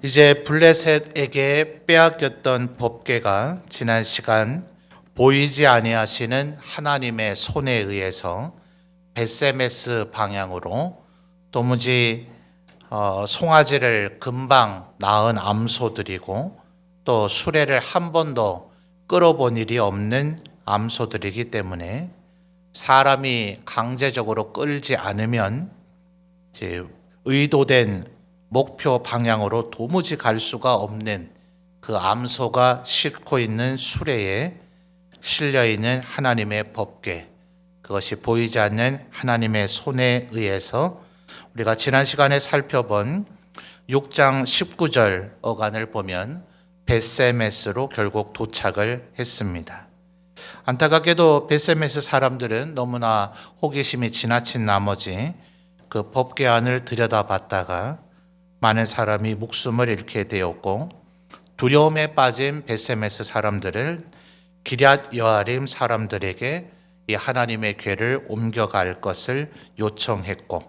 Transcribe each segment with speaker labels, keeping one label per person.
Speaker 1: 이제 블레셋에게 빼앗겼던 법궤가 지난 시간 보이지 아니하시는 하나님의 손에 의해서 벳세메스 방향으로 도무지 송아지를 금방 낳은 암소들이고 또 수레를 한 번도 끌어본 일이 없는 암소들이기 때문에 사람이 강제적으로 끌지 않으면 이제 의도된 목표 방향으로 도무지 갈 수가 없는 그 암소가 싣고 있는 수레에 실려 있는 하나님의 법궤, 그것이 보이지 않는 하나님의 손에 의해서 우리가 지난 시간에 살펴본 6장 19절 어간을 보면 벳세메스로 결국 도착을 했습니다. 안타깝게도 벳세메스 사람들은 너무나 호기심이 지나친 나머지 그 법궤 안을 들여다봤다가 많은 사람이 목숨을 잃게 되었고, 두려움에 빠진 벳세메스 사람들을 기럇 여아림 사람들에게 이 하나님의 궤를 옮겨갈 것을 요청했고,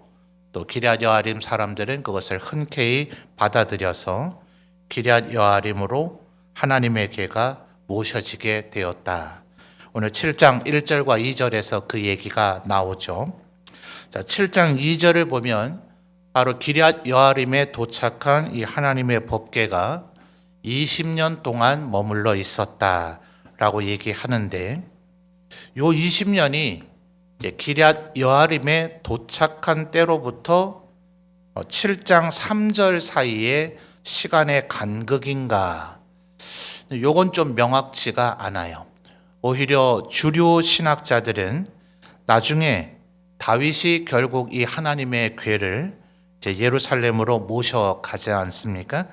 Speaker 1: 또 기럇 여아림 사람들은 그것을 흔쾌히 받아들여서 기럇 여아림으로 하나님의 궤가 모셔지게 되었다. 오늘 7장 1절과 2절에서 그 얘기가 나오죠. 자, 7장 2절을 보면 바로 기럇 여아림에 도착한 이 하나님의 법궤가 20년 동안 머물러 있었다라고 얘기하는데, 요 20년이 이제 기럇 여아림에 도착한 때로부터 7장 3절 사이의 시간의 간극인가? 요건 좀 명확치가 않아요. 오히려 주류 신학자들은 나중에 다윗이 결국 이 하나님의 궤를 이제 예루살렘으로 모셔가지 않습니까?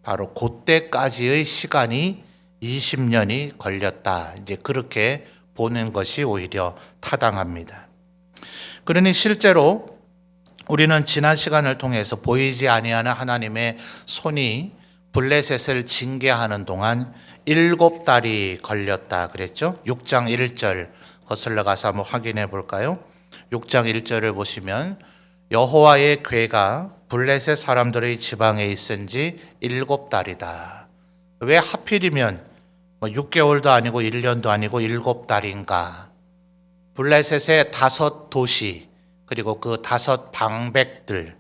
Speaker 1: 바로 그때까지의 시간이 20년이 걸렸다. 이제 그렇게 보는 것이 오히려 타당합니다. 그러니 실제로 우리는 지난 시간을 통해서 보이지 아니하는 하나님의 손이 블레셋을 징계하는 동안 7달이 걸렸다 그랬죠? 6장 1절 거슬러 가서 한번 확인해 볼까요? 6장 1절을 보시면 여호와의 궤가 블레셋 사람들의 지방에 있은 지 7달이다. 왜 하필이면 6개월도 아니고 1년도 아니고 7달인가? 블레셋의 5도시 그리고 그 5 방백들,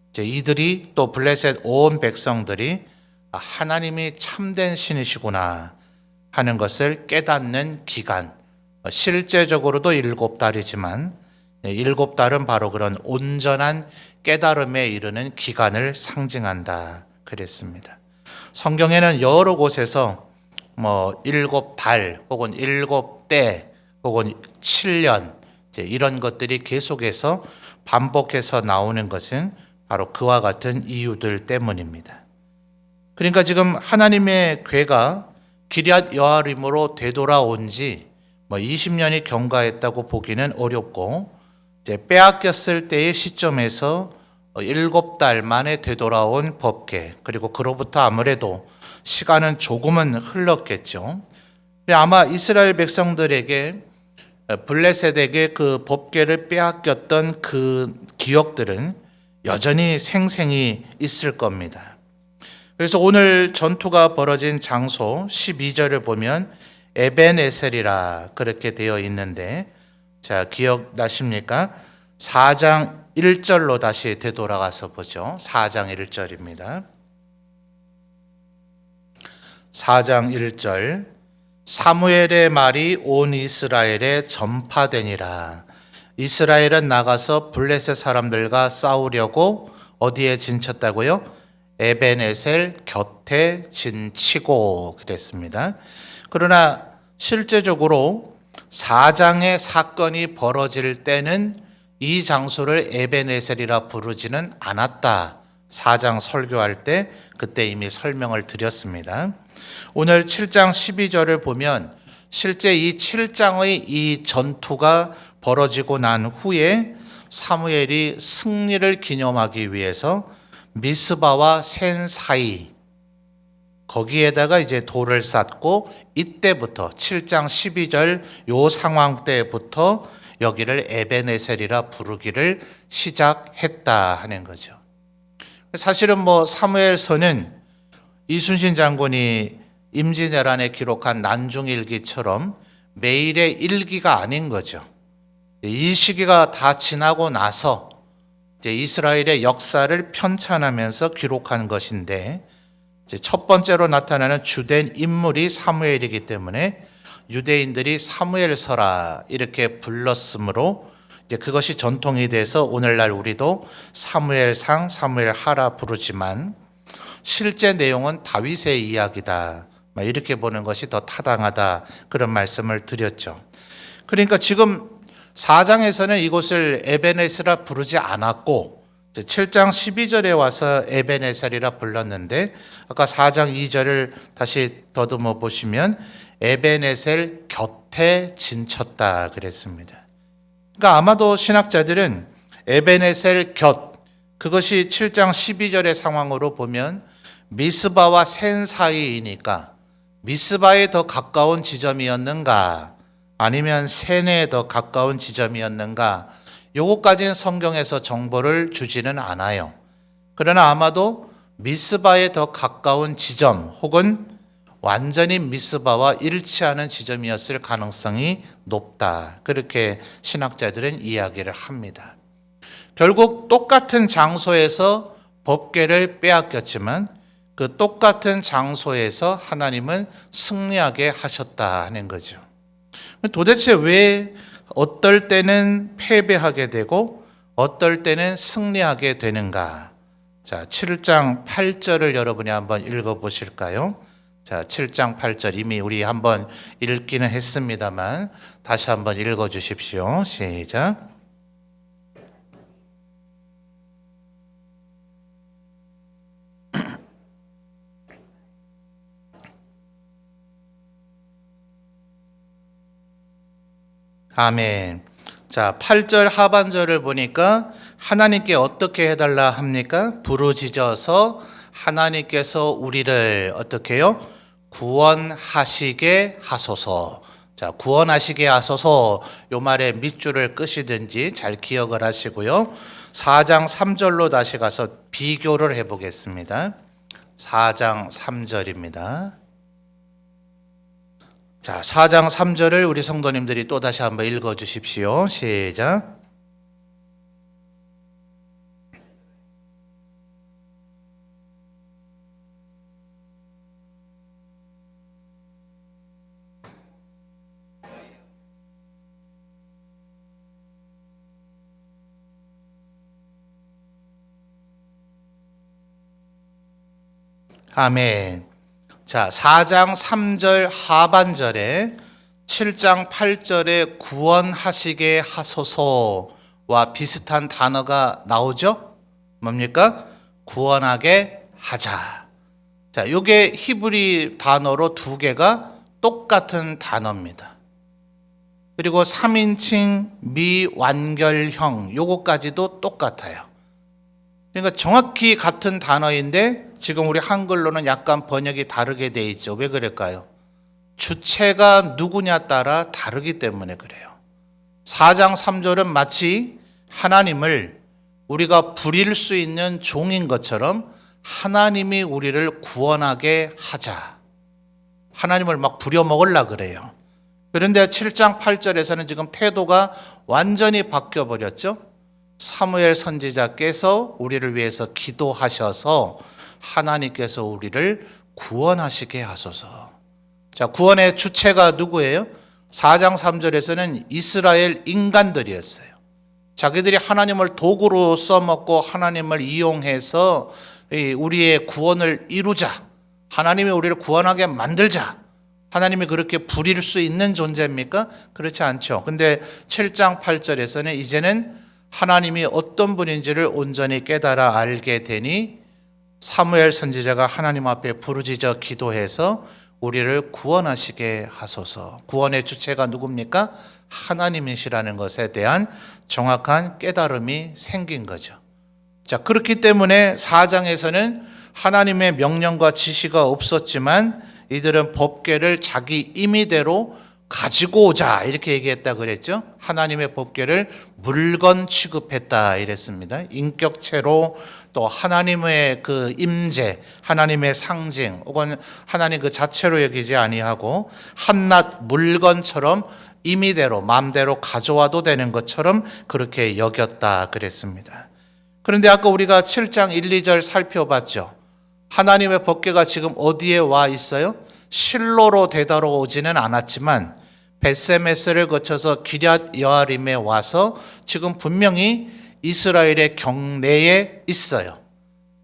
Speaker 1: 이제 이들이 또 블레셋 온 백성들이 하나님이 참된 신이시구나 하는 것을 깨닫는 기간, 실제적으로도 7달이지만 7달은 바로 그런 온전한 깨달음에 이르는 기간을 상징한다 그랬습니다. 성경에는 여러 곳에서 7달 혹은 7때 혹은 7년 이런 것들이 계속해서 반복해서 나오는 것은 바로 그와 같은 이유들 때문입니다. 그러니까 지금 하나님의 궤가 기럇 여아림으로 되돌아온 지 20년이 경과했다고 보기는 어렵고, 이제 빼앗겼을 때의 시점에서 7달 만에 되돌아온 법궤, 그리고 그로부터 아무래도 시간은 조금은 흘렀겠죠. 아마 이스라엘 백성들에게 블레셋에게 그 법궤를 빼앗겼던 그 기억들은 여전히 생생히 있을 겁니다. 그래서 오늘 전투가 벌어진 장소 12절을 보면 에벤에셀이라 그렇게 되어 있는데, 자, 기억나십니까? 4장 1절로 다시 되돌아가서 보죠. 4장 1절입니다. 4장 1절 사무엘의 말이 온 이스라엘에 전파되니라. 이스라엘은 나가서 블레셋 사람들과 싸우려고 어디에 진쳤다고요? 에벤에셀 곁에 진치고 그랬습니다. 그러나 실제적으로 4장의 사건이 벌어질 때는 이 장소를 에벤에셀이라 부르지는 않았다. 4장 설교할 때 그때 이미 설명을 드렸습니다. 오늘 7장 12절을 보면 실제 이 7장의 이 전투가 벌어지고 난 후에 사무엘이 승리를 기념하기 위해서 미스바와 센 사이 거기에다가 이제 돌을 쌓고, 이때부터 7장 12절 요 상황 때부터 여기를 에벤에셀이라 부르기를 시작했다 하는 거죠. 사실은 사무엘서는 이순신 장군이 임진왜란에 기록한 난중일기처럼 매일의 일기가 아닌 거죠. 이 시기가 다 지나고 나서 이제 이스라엘의 역사를 편찬하면서 기록한 것인데, 이제 첫 번째로 나타나는 주된 인물이 사무엘이기 때문에 유대인들이 사무엘서라 이렇게 불렀으므로 이제 그것이 전통이 돼서 오늘날 우리도 사무엘상, 사무엘하라 부르지만 실제 내용은 다윗의 이야기다, 이렇게 보는 것이 더 타당하다, 그런 말씀을 드렸죠. 그러니까 지금 4장에서는 이곳을 에벤에스라 부르지 않았고 7장 12절에 와서 에벤에셀이라 불렀는데, 아까 4장 2절을 다시 더듬어 보시면 에벤에셀 곁에 진쳤다 그랬습니다. 그러니까 아마도 신학자들은 에벤에셀 곁, 그것이 7장 12절의 상황으로 보면 미스바와 센 사이이니까 미스바에 더 가까운 지점이었는가 아니면 센에 더 가까운 지점이었는가, 요것까지는 성경에서 정보를 주지는 않아요. 그러나 아마도 미스바에 더 가까운 지점 혹은 완전히 미스바와 일치하는 지점이었을 가능성이 높다, 그렇게 신학자들은 이야기를 합니다. 결국 똑같은 장소에서 법궤를 빼앗겼지만 그 똑같은 장소에서 하나님은 승리하게 하셨다 하는 거죠. 도대체 왜 어떨 때는 패배하게 되고 어떨 때는 승리하게 되는가? 자, 7장 8절을 여러분이 한번 읽어 보실까요? 자, 7장 8절 이미 우리 한번 읽기는 했습니다만 다시 한번 읽어 주십시오. 시작. 아멘. 자, 8절 하반절을 보니까 하나님께 어떻게 해달라 합니까? 부르짖어서 하나님께서 우리를 어떻게 해요? 구원하시게 하소서. 자, 구원하시게 하소서, 요 말에 밑줄을 끄시든지 잘 기억을 하시고요. 4장 3절로 다시 가서 비교를 해보겠습니다. 4장 3절입니다. 자, 4장 3절을 우리 성도님들이 또 다시 한번 읽어 주십시오. 시작. 아멘. 자, 4장 3절 하반절에 7장 8절에 구원하시게 하소서와 비슷한 단어가 나오죠? 뭡니까? 구원하게 하자. 자, 요게 히브리 단어로 두 개가 똑같은 단어입니다. 그리고 3인칭 미완결형 요거까지도 똑같아요. 그러니까 정확히 같은 단어인데 지금 우리 한글로는 약간 번역이 다르게 돼 있죠. 왜 그럴까요? 주체가 누구냐 따라 다르기 때문에 그래요. 4장 3절은 마치 하나님을 우리가 부릴 수 있는 종인 것처럼 하나님이 우리를 구원하게 하자. 하나님을 막 부려먹으려고 그래요. 그런데 7장 8절에서는 지금 태도가 완전히 바뀌어버렸죠. 사무엘 선지자께서 우리를 위해서 기도하셔서 하나님께서 우리를 구원하시게 하소서. 자, 구원의 주체가 누구예요? 4장 3절에서는 이스라엘 인간들이었어요. 자기들이 하나님을 도구로 써먹고 하나님을 이용해서 우리의 구원을 이루자, 하나님이 우리를 구원하게 만들자, 하나님이 그렇게 부릴 수 있는 존재입니까? 그렇지 않죠. 근데 7장 8절에서는 이제는 하나님이 어떤 분인지를 온전히 깨달아 알게 되니 사무엘 선지자가 하나님 앞에 부르짖어 기도해서 우리를 구원하시게 하소서. 구원의 주체가 누굽니까? 하나님이시라는 것에 대한 정확한 깨달음이 생긴 거죠. 자, 그렇기 때문에 4장에서는 하나님의 명령과 지시가 없었지만 이들은 법궤를 자기 임의대로 가지고 오자 이렇게 얘기했다 그랬죠. 하나님의 법궤를 물건 취급했다 이랬습니다. 인격체로 또 하나님의 그 임재, 하나님의 상징 혹은 하나님 그 자체로 여기지 아니하고 한낱 물건처럼 임의대로 마음대로 가져와도 되는 것처럼 그렇게 여겼다 그랬습니다. 그런데 아까 우리가 7장 1, 2절 살펴봤죠. 하나님의 법궤가 지금 어디에 와 있어요? 실로로 되돌아오지는 않았지만 벳세메스를 거쳐서 기럇 여아림에 와서 지금 분명히 이스라엘의 경내에 있어요.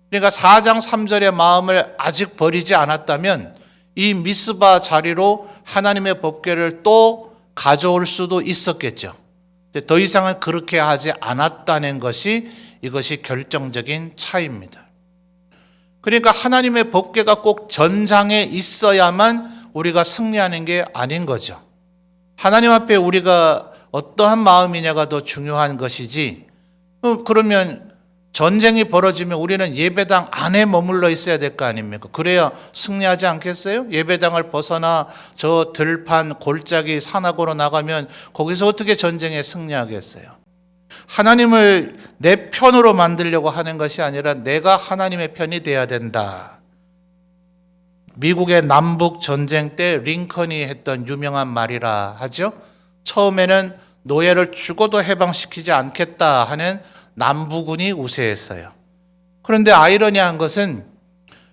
Speaker 1: 그러니까 4장 3절의 마음을 아직 버리지 않았다면 이 미스바 자리로 하나님의 법궤를 또 가져올 수도 있었겠죠. 더 이상은 그렇게 하지 않았다는 것이 이것이 결정적인 차이입니다. 그러니까 하나님의 법궤가 꼭 전장에 있어야만 우리가 승리하는 게 아닌 거죠. 하나님 앞에 우리가 어떠한 마음이냐가 더 중요한 것이지, 그러면 전쟁이 벌어지면 우리는 예배당 안에 머물러 있어야 될 거 아닙니까? 그래야 승리하지 않겠어요? 예배당을 벗어나 저 들판 골짜기 산악으로 나가면 거기서 어떻게 전쟁에 승리하겠어요? 하나님을 내 편으로 만들려고 하는 것이 아니라 내가 하나님의 편이 돼야 된다. 미국의 남북 전쟁 때 링컨이 했던 유명한 말이라 하죠. 처음에는 노예를 죽어도 해방시키지 않겠다 하는 남부군이 우세했어요. 그런데 아이러니한 것은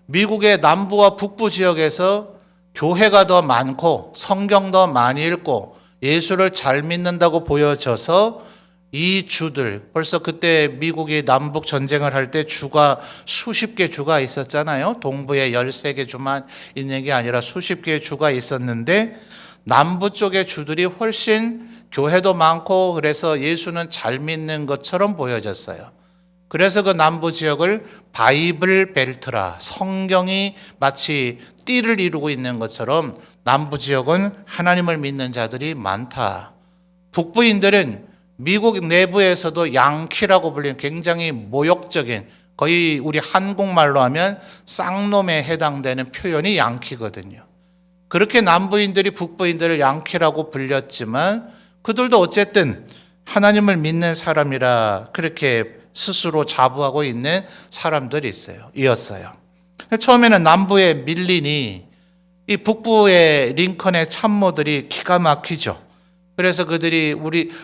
Speaker 1: 미국의 남부와 북부 지역에서 교회가 더 많고 성경 더 많이 읽고 예수를 잘 믿는다고 보여져서 이 주들, 벌써 그때 미국이 남북 전쟁을 할 때 주가 수십 개 주가 있었잖아요. 동부에 13개 주만 있는 게 아니라 수십 개의 주가 있었는데 남부 쪽의 주들이 훨씬 교회도 많고 그래서 예수는 잘 믿는 것처럼 보여졌어요. 그래서 그 남부 지역을 바이블 벨트라, 성경이 마치 띠를 이루고 있는 것처럼 남부 지역은 하나님을 믿는 자들이 많다. 북부인들은 미국 내부에서도 양키라고 불리는 굉장히 모욕적인, 거의 우리 한국말로 하면 쌍놈에 해당되는 표현이 양키거든요. 그렇게 남부인들이 북부인들을 양키라고 불렸지만 그들도 어쨌든 하나님을 믿는 사람이라 그렇게 스스로 자부하고 있는 사람들이 이었어요. 처음에는 남부에 밀리니 이 북부의 링컨의 참모들이 기가 막히죠. 그래서 그들이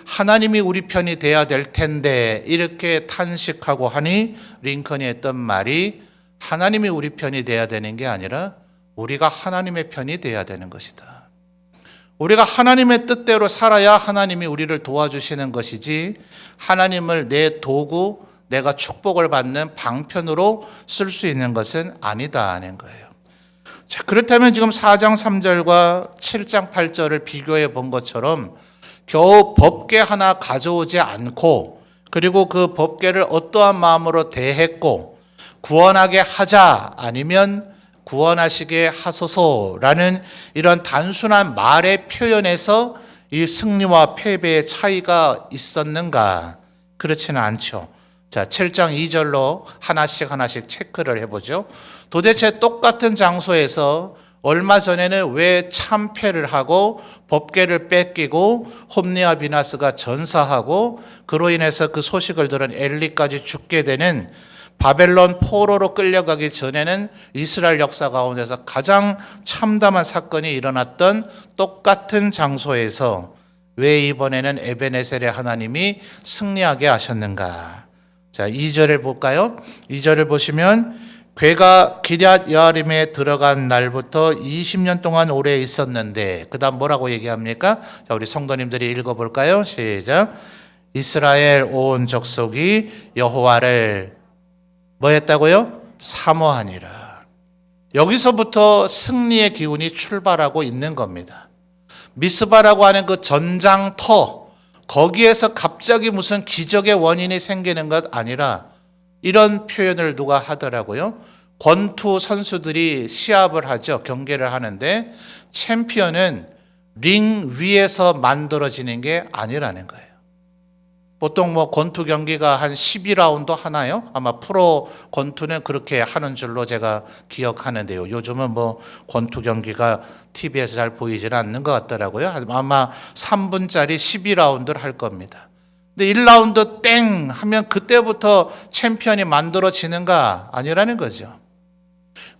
Speaker 1: 하나님이 우리 편이 돼야 될 텐데 이렇게 탄식하고 하니 링컨이 했던 말이 하나님이 우리 편이 돼야 되는 게 아니라 우리가 하나님의 편이 돼야 되는 것이다. 우리가 하나님의 뜻대로 살아야 하나님이 우리를 도와주시는 것이지 하나님을 내 도구, 내가 축복을 받는 방편으로 쓸 수 있는 것은 아니다 하는 거예요. 자, 그렇다면 지금 4장 3절과 7장 8절을 비교해 본 것처럼 겨우 법궤 하나 가져오지 않고 그리고 그 법궤를 어떠한 마음으로 대했고 구원하게 하자 아니면 구원하시게 하소서라는 이런 단순한 말의 표현에서 이 승리와 패배의 차이가 있었는가? 그렇지는 않죠. 자, 7장 2절로 하나씩 체크를 해보죠. 도대체 똑같은 장소에서 얼마 전에는 왜 참패를 하고 법궤를 뺏기고 홈리와 비나스가 전사하고 그로 인해서 그 소식을 들은 엘리까지 죽게 되는 바벨론 포로로 끌려가기 전에는 이스라엘 역사 가운데서 가장 참담한 사건이 일어났던 똑같은 장소에서 왜 이번에는 에베네셀의 하나님이 승리하게 하셨는가? 자, 2절을 볼까요? 2절을 보시면 괴가 기럇 여아림에 들어간 날부터 20년 동안 오래 있었는데 그 다음 뭐라고 얘기합니까? 자, 우리 성도님들이 읽어볼까요? 시작. 이스라엘 온 족속이 여호와를 뭐 했다고요? 사모하니라. 여기서부터 승리의 기운이 출발하고 있는 겁니다. 미스바라고 하는 그 전장터, 거기에서 갑자기 무슨 기적의 원인이 생기는 것 아니라 이런 표현을 누가 하더라고요. 권투 선수들이 시합을 하죠. 경기를 하는데 챔피언은 링 위에서 만들어지는 게 아니라는 거예요. 보통 뭐 권투 경기가 한 12라운드 하나요? 아마 프로 권투는 그렇게 하는 줄로 제가 기억하는데요. 요즘은 뭐 권투 경기가 TV에서 잘 보이지는 않는 것 같더라고요. 아마 3분짜리 12라운드를 할 겁니다. 근데 1라운드 땡 하면 그때부터 챔피언이 만들어지는가? 아니라는 거죠.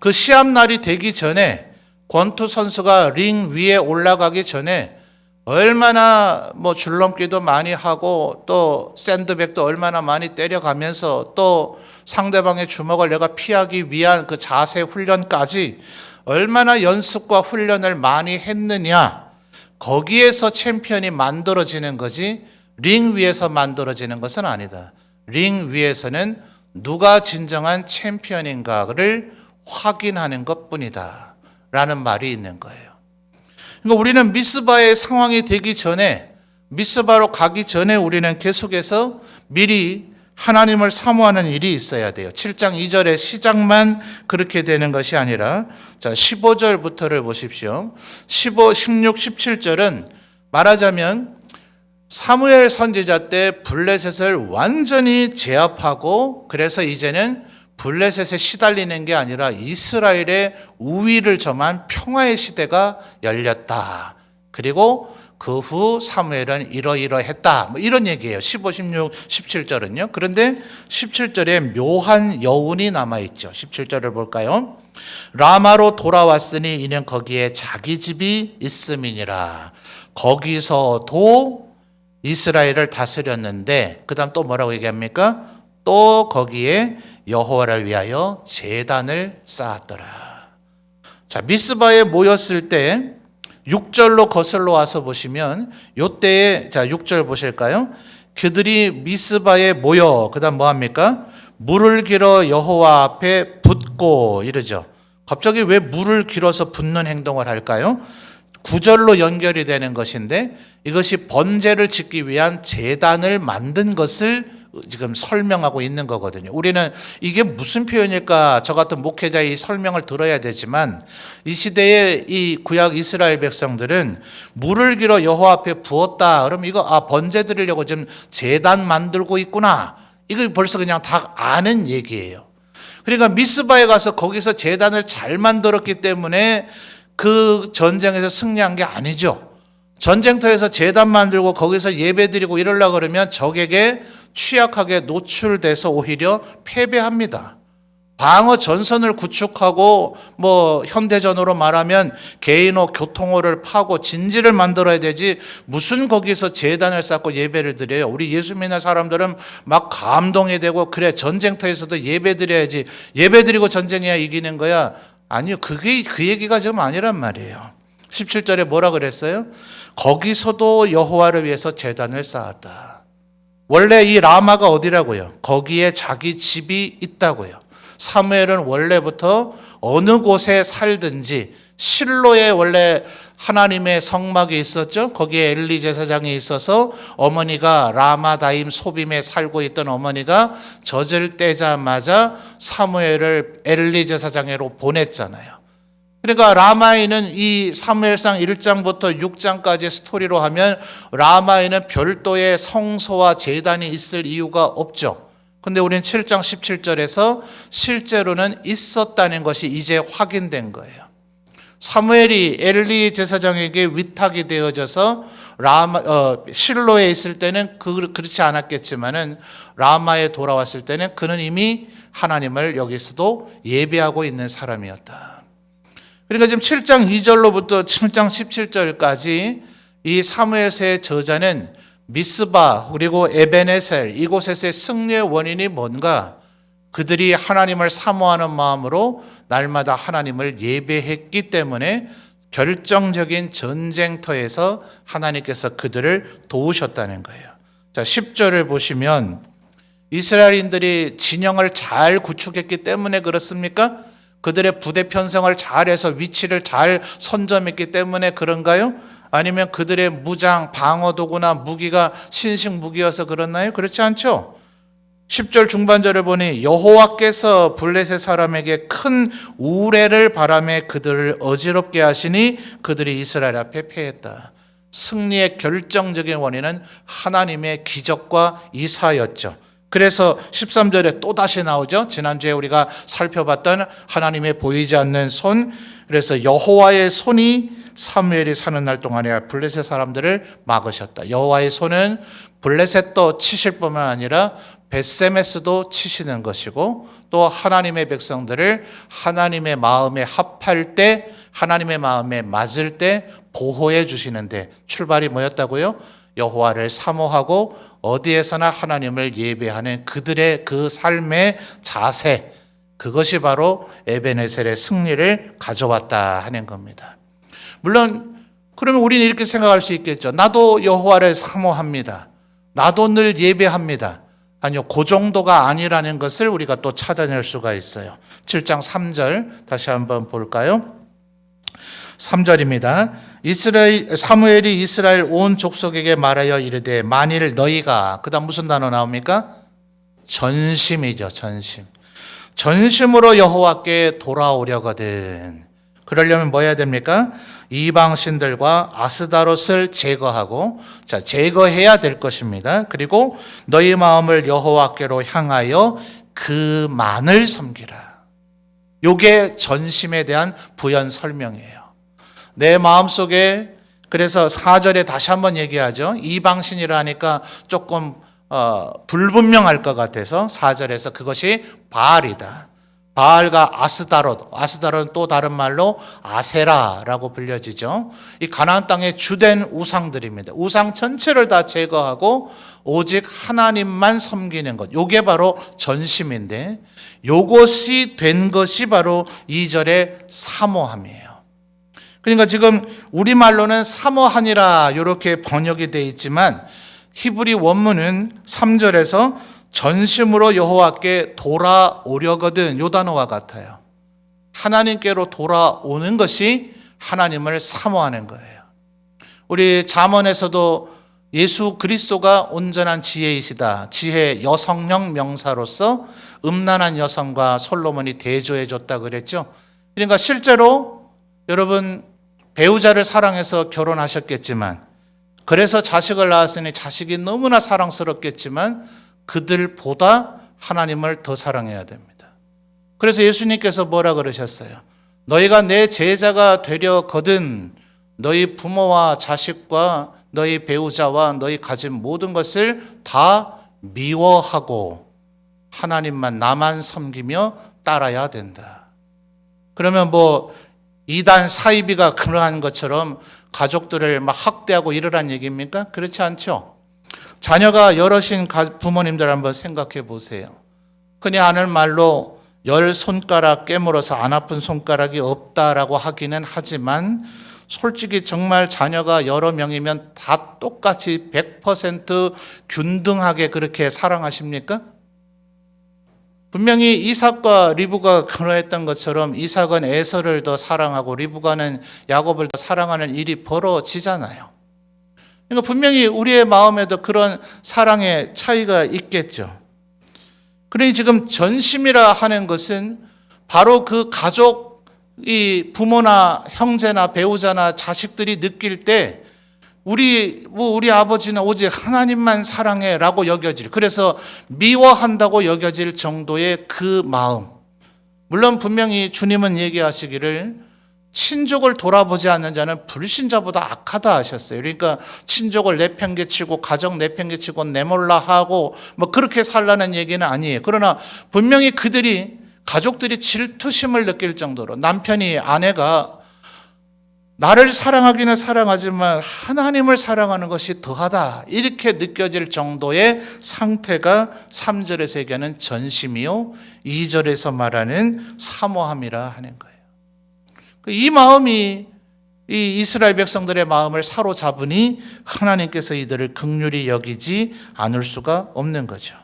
Speaker 1: 그 시합날이 되기 전에 권투 선수가 링 위에 올라가기 전에 얼마나 뭐 줄넘기도 많이 하고 또 샌드백도 얼마나 많이 때려가면서 또 상대방의 주먹을 내가 피하기 위한 그 자세 훈련까지 얼마나 연습과 훈련을 많이 했느냐. 거기에서 챔피언이 만들어지는 거지 링 위에서 만들어지는 것은 아니다. 링 위에서는 누가 진정한 챔피언인가를 확인하는 것뿐이다 라는 말이 있는 거예요. 그러니까 우리는 미스바의 상황이 되기 전에, 미스바로 가기 전에 우리는 계속해서 미리 하나님을 사모하는 일이 있어야 돼요. 7장 2절의 시작만 그렇게 되는 것이 아니라, 자, 15절부터를 보십시오. 15, 16, 17절은 말하자면 사무엘 선지자 때 블레셋을 완전히 제압하고, 그래서 이제는 블레셋에 시달리는 게 아니라 이스라엘의 우위를 점한 평화의 시대가 열렸다. 그리고 그 후 사무엘은 이러이러했다. 뭐 이런 얘기예요. 15, 16, 17절은요. 그런데 17절에 묘한 여운이 남아있죠. 17절을 볼까요? 라마로 돌아왔으니 이는 거기에 자기 집이 있음이니라. 거기서도 이스라엘을 다스렸는데, 그 다음 또 뭐라고 얘기합니까? 또 거기에 여호와를 위하여 제단을 쌓았더라. 자, 미스바에 모였을 때 6절로 거슬러 와서 보시면 요때에, 자, 6절 보실까요? 그들이 미스바에 모여, 그 다음 뭐 합니까? 물을 길어 여호와 앞에 붓고 이러죠. 갑자기 왜 물을 길어서 붓는 행동을 할까요? 9절로 연결이 되는 것인데, 이것이 번제를 짓기 위한 제단을 만든 것을 지금 설명하고 있는 거거든요. 우리는 이게 무슨 표현일까? 저 같은 목회자의 설명을 들어야 되지만, 이 시대의 이 구약 이스라엘 백성들은 물을 길어 여호와 앞에 부었다. 그럼 이거 번제 드리려고 지금 제단 만들고 있구나. 이거 벌써 그냥 다 아는 얘기예요. 그러니까 미스바에 가서 거기서 제단을 잘 만들었기 때문에 그 전쟁에서 승리한 게 아니죠. 전쟁터에서 제단 만들고 거기서 예배드리고 이러려고 그러면 적에게 취약하게 노출돼서 오히려 패배합니다. 방어 전선을 구축하고 뭐 현대전으로 말하면 개인호 교통호를 파고 진지를 만들어야 되지, 무슨 거기서 제단을 쌓고 예배를 드려요. 우리 예수 믿는 사람들은 막 감동이 되고, 그래 전쟁터에서도 예배 드려야지, 예배 드리고 전쟁해야 이기는 거야. 아니요, 그게 그 얘기가 지금 아니란 말이에요. 17절에 뭐라 그랬어요? 거기서도 여호와를 위해서 제단을 쌓았다. 원래 이 라마가 어디라고요? 거기에 자기 집이 있다고요. 사무엘은 원래부터 어느 곳에 살든지, 실로에 원래 하나님의 성막이 있었죠. 거기에 엘리 제사장이 있어서 어머니가 라마다임 소빔에 살고 있던 어머니가 젖을 떼자마자 사무엘을 엘리 제사장으로 보냈잖아요. 그러니까 라마에는 이 사무엘상 1장부터 6장까지 스토리로 하면 라마에는 별도의 성소와 제단이 있을 이유가 없죠. 근데 우리는 7장 17절에서 실제로는 있었다는 것이 이제 확인된 거예요. 사무엘이 엘리 제사장에게 위탁이 되어져서 실로에 있을 때는 그렇지 않았겠지만은 라마에 돌아왔을 때는 그는 이미 하나님을 여기서도 예배하고 있는 사람이었다. 그러니까 지금 7장 2절로부터 7장 17절까지 이 사무엘서의 저자는 미스바 그리고 에베네셀, 이곳에서의 승리의 원인이 뭔가, 그들이 하나님을 사모하는 마음으로 날마다 하나님을 예배했기 때문에 결정적인 전쟁터에서 하나님께서 그들을 도우셨다는 거예요. 자, 10절을 보시면 이스라엘인들이 진영을 잘 구축했기 때문에 그렇습니까? 그들의 부대 편성을 잘해서 위치를 잘 선점했기 때문에 그런가요? 아니면 그들의 무장, 방어도구나 무기가 신식 무기여서 그렇나요? 그렇지 않죠. 10절 중반절을 보니 여호와께서 블레셋 사람에게 큰 우레를 바라매 그들을 어지럽게 하시니 그들이 이스라엘 앞에 패했다. 승리의 결정적인 원인은 하나님의 기적과 이사였죠. 그래서 13절에 또다시 나오죠. 지난주에 우리가 살펴봤던 하나님의 보이지 않는 손, 그래서 여호와의 손이 사무엘이 사는 날 동안에 블레셋 사람들을 막으셨다. 여호와의 손은 블레셋도 치실 뿐만 아니라 벳세메스도 치시는 것이고, 또 하나님의 백성들을 하나님의 마음에 합할 때, 하나님의 마음에 맞을 때 보호해 주시는데, 출발이 뭐였다고요? 여호와를 사모하고 어디에서나 하나님을 예배하는 그들의 그 삶의 자세, 그것이 바로 에베네셀의 승리를 가져왔다 하는 겁니다. 물론 그러면 우리는 이렇게 생각할 수 있겠죠. 나도 여호와를 사모합니다. 나도 늘 예배합니다. 아니요, 그 정도가 아니라는 것을 우리가 또 찾아낼 수가 있어요. 7장 3절 다시 한번 볼까요? 3절입니다. 사무엘이 이스라엘 온 족속에게 말하여 이르되 만일 너희가, 그다음 무슨 단어 나옵니까? 전심이죠. 전심으로 여호와께 돌아오려거든. 그러려면 뭐 해야 됩니까? 이방 신들과 아스다롯을 제거하고, 제거해야 될 것입니다. 그리고 너희 마음을 여호와께로 향하여 그만을 섬기라. 요게 전심에 대한 부연 설명이에요. 내 마음속에, 그래서 4절에 다시 한번 얘기하죠. 이방신이라 하니까 조금 불분명할 것 같아서 4절에서 그것이 바알이다. 바알과 아스다롯은 또 다른 말로 아세라라고 불려지죠. 이 가나안 땅의 주된 우상들입니다. 우상 전체를 다 제거하고 오직 하나님만 섬기는 것, 요게 바로 전심인데, 요것이 된 것이 바로 2절의 사모함이에요. 그러니까 지금 우리말로는 사모하니라 이렇게 번역이 되어 있지만, 히브리 원문은 3절에서 전심으로 여호와께 돌아오려거든, 요 단어와 같아요. 하나님께로 돌아오는 것이 하나님을 사모하는 거예요. 우리 잠언에서도 예수 그리스도가 온전한 지혜이시다, 지혜 여성형 명사로서 음란한 여성과 솔로몬이 대조해 줬다 그랬죠. 그러니까 실제로 여러분 배우자를 사랑해서 결혼하셨겠지만, 그래서 자식을 낳았으니 자식이 너무나 사랑스럽겠지만 그들보다 하나님을 더 사랑해야 됩니다. 그래서 예수님께서 뭐라 그러셨어요? 너희가 내 제자가 되려거든 너희 부모와 자식과 너희 배우자와 너희 가진 모든 것을 다 미워하고 하나님만, 나만 섬기며 따라야 된다. 그러면 뭐 이단 사이비가 그러한 것처럼 가족들을 막 학대하고 이러란 얘기입니까? 그렇지 않죠. 자녀가 여럿인 부모님들 한번 생각해 보세요. 흔히 하는 말로 10손가락 깨물어서 안 아픈 손가락이 없다라고 하기는 하지만, 솔직히 정말 자녀가 여러 명이면 다 똑같이 100% 균등하게 그렇게 사랑하십니까? 분명히 이삭과 리브가 그러했던 것처럼 이삭은 에서를 더 사랑하고 리브가는 야곱을 더 사랑하는 일이 벌어지잖아요. 그러니까 분명히 우리의 마음에도 그런 사랑의 차이가 있겠죠. 그러니 지금 전심이라 하는 것은 바로 그 가족이, 부모나 형제나 배우자나 자식들이 느낄 때 우리 아버지는 오직 하나님만 사랑해라고 여겨질, 그래서 미워한다고 여겨질 정도의 그 마음. 물론 분명히 주님은 얘기하시기를 친족을 돌아보지 않는 자는 불신자보다 악하다 하셨어요. 그러니까 친족을 내팽개치고 가정 내팽개치고 내몰라 하고 뭐 그렇게 살라는 얘기는 아니에요. 그러나 분명히 가족들이 질투심을 느낄 정도로, 남편이, 아내가 나를 사랑하기는 사랑하지만 하나님을 사랑하는 것이 더하다, 이렇게 느껴질 정도의 상태가 3절에서 얘기하는 전심이요 2절에서 말하는 사모함이라 하는 거예요. 이 마음이 이 이스라엘 백성들의 마음을 사로잡으니 하나님께서 이들을 긍휼히 여기지 않을 수가 없는 거죠.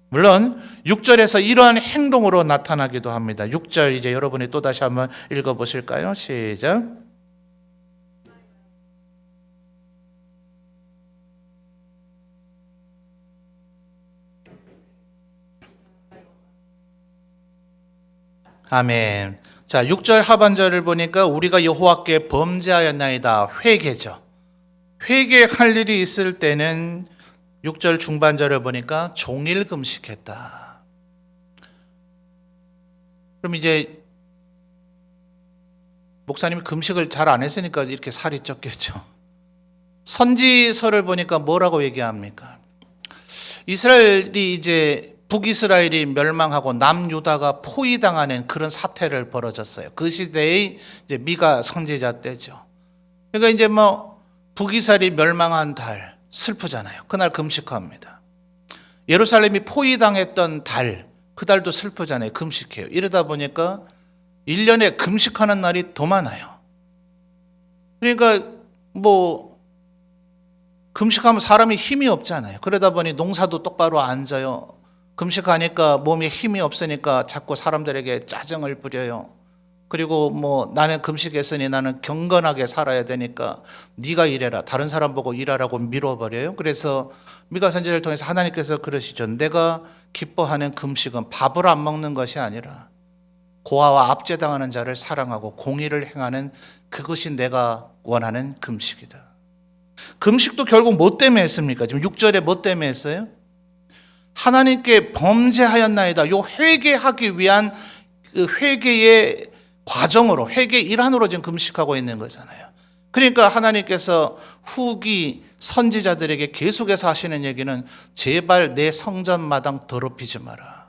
Speaker 1: 물론 6절에서 이러한 행동으로 나타나기도 합니다. 6절 이제 여러분이 또다시 한번 읽어보실까요? 시작. 아멘. 자, 6절 하반절을 보니까 우리가 여호와께 범죄하였나이다, 회개죠. 회개할 일이 있을 때는 6절 중반절을 보니까 종일 금식했다. 그럼 이제 목사님이 금식을 잘 안 했으니까 이렇게 살이 쪘겠죠. 선지서를 보니까 뭐라고 얘기합니까? 이스라엘이 이제 북이스라엘이 멸망하고 남유다가 포위당하는 그런 사태를 벌어졌어요. 그 시대의 이제 미가 선지자 때죠. 그러니까 이제 북이스라엘이 멸망한 달 슬프잖아요. 그날 금식합니다. 예루살렘이 포위당했던 달, 그 달도 슬프잖아요. 금식해요. 이러다 보니까 1년에 금식하는 날이 더 많아요. 그러니까 금식하면 사람이 힘이 없잖아요. 그러다 보니 농사도 똑바로 안 져요. 금식하니까 몸에 힘이 없으니까 자꾸 사람들에게 짜증을 부려요. 그리고 나는 금식했으니 나는 경건하게 살아야 되니까 네가 일해라. 다른 사람 보고 일하라고 밀어버려요. 그래서 미가 선지자를 통해서 하나님께서 그러시죠. 내가 기뻐하는 금식은 밥을 안 먹는 것이 아니라 고아와 압제당하는 자를 사랑하고 공의를 행하는 그것이 내가 원하는 금식이다. 금식도 결국 뭐 때문에 했습니까? 지금 6절에 뭐 때문에 했어요? 하나님께 범죄하였나이다. 요 회개하기 위한 그 회개의 과정으로, 회개 일환으로 지금 금식하고 있는 거잖아요. 그러니까 하나님께서 후기 선지자들에게 계속해서 하시는 얘기는 제발 내 성전 마당 더럽히지 마라.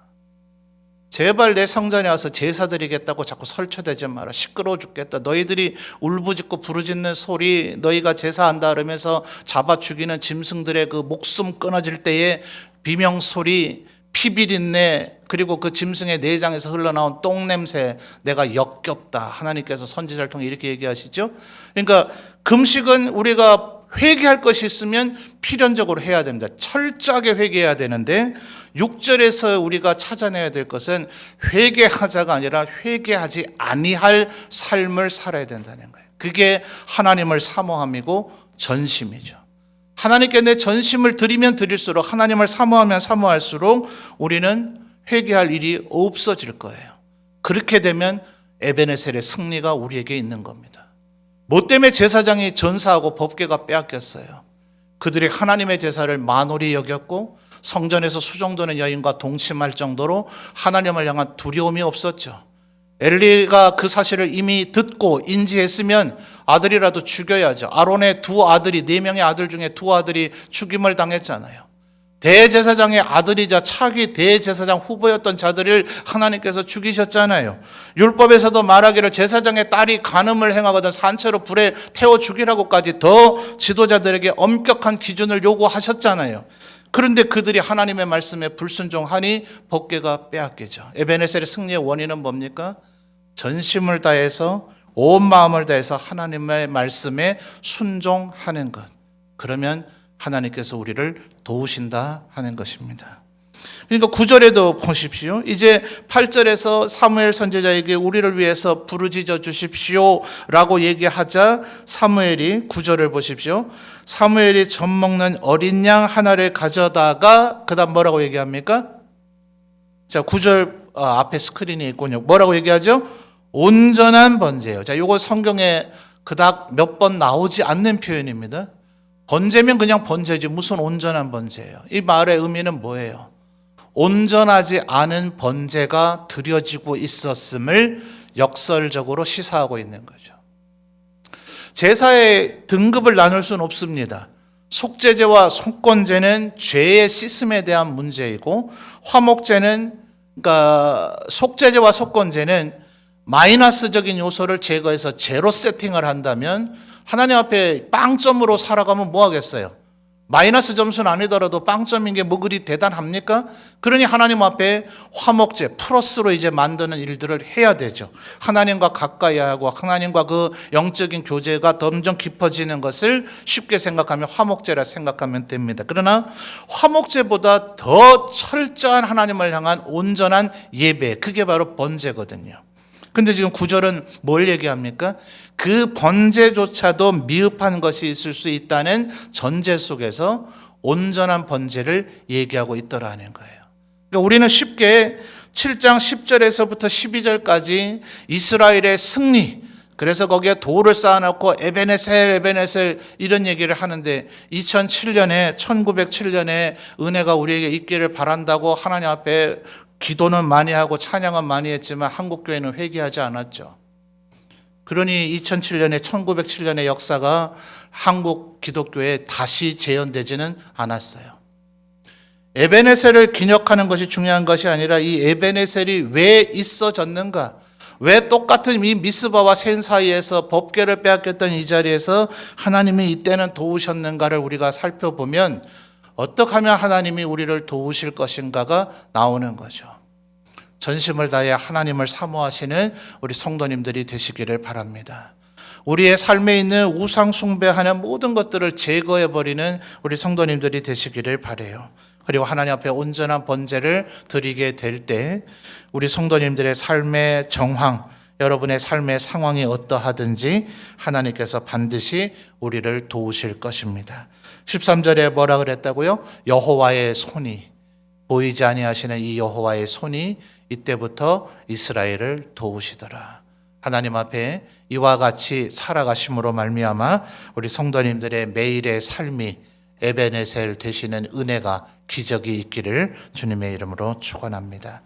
Speaker 1: 제발 내 성전에 와서 제사 드리겠다고 자꾸 설쳐대지 마라. 시끄러워 죽겠다. 너희들이 울부짖고 부르짖는 소리, 너희가 제사한다 그러면서 잡아 죽이는 짐승들의 그 목숨 끊어질 때의 비명소리, 피비린내, 그리고 그 짐승의 내장에서 흘러나온 똥냄새, 내가 역겹다. 하나님께서 선지자를 통해 이렇게 얘기하시죠. 그러니까 금식은 우리가 회개할 것이 있으면 필연적으로 해야 됩니다. 철저하게 회개해야 되는데 6절에서 우리가 찾아내야 될 것은 회개하자가 아니라 회개하지 아니할 삶을 살아야 된다는 거예요. 그게 하나님을 사모함이고 전심이죠. 하나님께 내 전심을 드리면 드릴수록, 하나님을 사모하면 사모할수록 우리는 회개할 일이 없어질 거예요. 그렇게 되면 에베네셀의 승리가 우리에게 있는 겁니다. 뭐 때문에 제사장이 전사하고 법궤가 빼앗겼어요? 그들이 하나님의 제사를 만홀히 여겼고 성전에서 수종드는 여인과 동침할 정도로 하나님을 향한 두려움이 없었죠. 엘리가 그 사실을 이미 듣고 인지했으면 아들이라도 죽여야죠. 아론의 두 아들이, 4명의 아들 중에 2아들이 죽임을 당했잖아요. 대제사장의 아들이자 차기 대제사장 후보였던 자들을 하나님께서 죽이셨잖아요. 율법에서도 말하기를 제사장의 딸이 간음을 행하거든 산채로 불에 태워 죽이라고까지 더 지도자들에게 엄격한 기준을 요구하셨잖아요. 그런데 그들이 하나님의 말씀에 불순종하니 법궤가 빼앗기죠. 에베네셀의 승리의 원인은 뭡니까? 전심을 다해서, 온 마음을 다해서 하나님의 말씀에 순종하는 것. 그러면 하나님께서 우리를 도우신다 하는 것입니다. 그러니까 9절에도 보십시오. 이제 8절에서 사무엘 선지자에게 우리를 위해서 부르짖어 주십시오 라고 얘기하자 사무엘이 9절을 보십시오. 사무엘이 젖 먹는 어린 양 하나를 가져다가 그 다음 뭐라고 얘기합니까? 자, 9절 앞에 스크린이 있군요. 뭐라고 얘기하죠? 온전한 번제예요. 자, 요거 성경에 그닥 몇 번 나오지 않는 표현입니다. 번제면 그냥 번제지 무슨 온전한 번제예요. 이 말의 의미는 뭐예요? 온전하지 않은 번제가 드려지고 있었음을 역설적으로 시사하고 있는 거죠. 제사의 등급을 나눌 수는 없습니다. 속죄제와 속건제는 죄의 씻음에 대한 문제이고, 화목제는, 그러니까 속죄제와 속건제는 마이너스적인 요소를 제거해서 제로 세팅을 한다면 하나님 앞에 빵점으로 살아가면 뭐 하겠어요? 마이너스 점수는 아니더라도 빵점인 게 뭐 그리 대단합니까? 그러니 하나님 앞에 화목제 플러스로 이제 만드는 일들을 해야 되죠. 하나님과 가까이 하고 하나님과 그 영적인 교제가 점점 깊어지는 것을 쉽게 생각하면 화목제라 생각하면 됩니다. 그러나 화목제보다 더 철저한 하나님을 향한 온전한 예배, 그게 바로 번제거든요. 근데 지금 9절은 뭘 얘기합니까? 그 번제조차도 미흡한 것이 있을 수 있다는 전제 속에서 온전한 번제를 얘기하고 있더라는 거예요. 그러니까 우리는 쉽게 7장 10절에서부터 12절까지 이스라엘의 승리, 그래서 거기에 돌을 쌓아놓고 에베네셀 에베네셀 이런 얘기를 하는데 1907년에 은혜가 우리에게 있기를 바란다고 하나님 앞에 기도는 많이 하고 찬양은 많이 했지만 한국교회는 회개하지 않았죠. 그러니 1907년의 역사가 한국 기독교에 다시 재현되지는 않았어요. 에베네셀을 기억하는 것이 중요한 것이 아니라 이 에베네셀이 왜 있어졌는가? 왜 똑같은 이 미스바와 센 사이에서 법궤를 빼앗겼던 이 자리에서 하나님이 이때는 도우셨는가를 우리가 살펴보면 어떻게 하면 하나님이 우리를 도우실 것인가가 나오는 거죠. 전심을 다해 하나님을 사모하시는 우리 성도님들이 되시기를 바랍니다. 우리의 삶에 있는 우상 숭배하는 모든 것들을 제거해버리는 우리 성도님들이 되시기를 바라요. 그리고 하나님 앞에 온전한 번제를 드리게 될 때 우리 성도님들의 삶의 정황, 여러분의 삶의 상황이 어떠하든지 하나님께서 반드시 우리를 도우실 것입니다. 13절에 뭐라 그랬다고요? 여호와의 손이, 보이지 아니하시는 이 여호와의 손이 이때부터 이스라엘을 도우시더라. 하나님 앞에 이와 같이 살아가심으로 말미암아 우리 성도님들의 매일의 삶이 에베네셀 되시는 은혜가 기적이 있기를 주님의 이름으로 축원합니다.